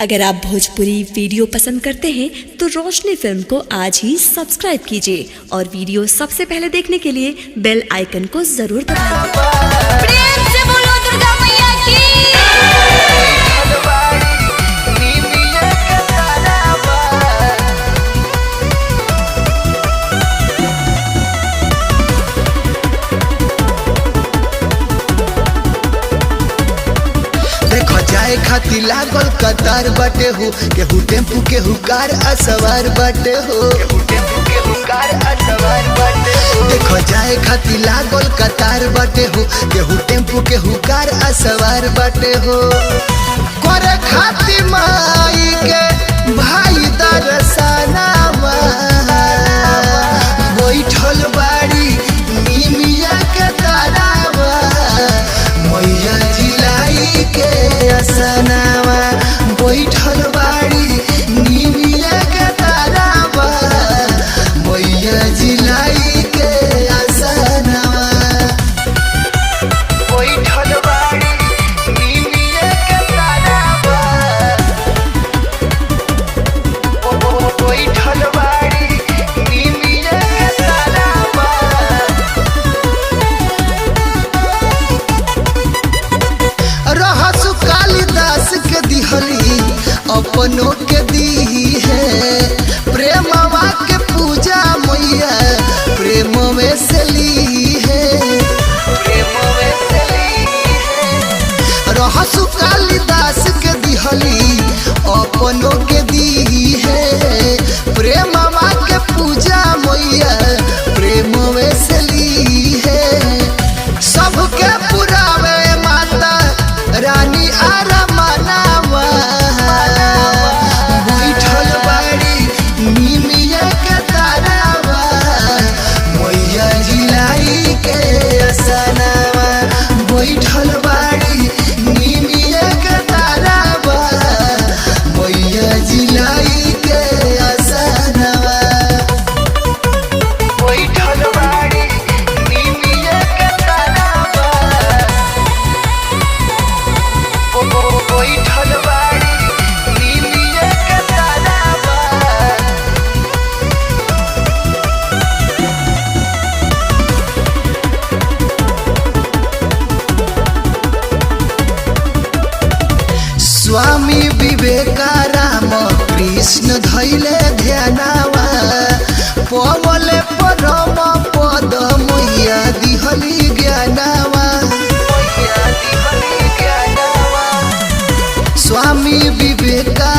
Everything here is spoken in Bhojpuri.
अगर आप भोजपुरी वीडियो पसंद करते हैं तो रोशनी फिल्म को आज ही सब्सक्राइब कीजिए और वीडियो सबसे पहले देखने के लिए बेल आइकन को जरूर दबाएं। प्रेम से बोलो दुर्गा मैया की। जाए खाती लागल कतार बाटे हो, केहू टेम्पू केहू कार असवार बाटे हो, केहू टेम्पू केहू कार असवार बाटे हो। देखो जाए खाती लागल कतार बाटे हो, केहू टेम्पू केहू कार असवार बाटे हो। करे खाती माई के भाई दरसनावा बैठल बाड़ी निमिया के तारावा, मैया जिलाई के असनावा बैठल बाड़ी निमिया के तारावा, मैया जिलाई के असनावा बैठल बाड़ी निमिया के तारावा, बैठल बाड़ी निमिया के तारावा। रहसु कालिदास के दिहली अपनों के दी है, प्रेमवा के पूजा मैया प्रेम में से ली है, प्रेम में से ली है। रहसु कालिदास के दिहली अपनों के दी है, प्रेमवा के पूजा मैया प्रेम में से ली है। सबके पुरावे माता रानी आरमनावा बैठल बाड़ी निमिया के तारावा, मैया जिलाई के असनावा बैठल बाड़ी निमिया के तारावा, मैया जिलाई के असनावा बैठल बाड़ी निमिया के तारावा, बैठल बाड़ी निमिया के तारावा। स्वामी विवेकाराम कृष्ण धैले ध्यानावा, पवले परम पद मैया दिहली ज्ञानावा, मैया दिहली ज्ञानावा। स्वामी विवेका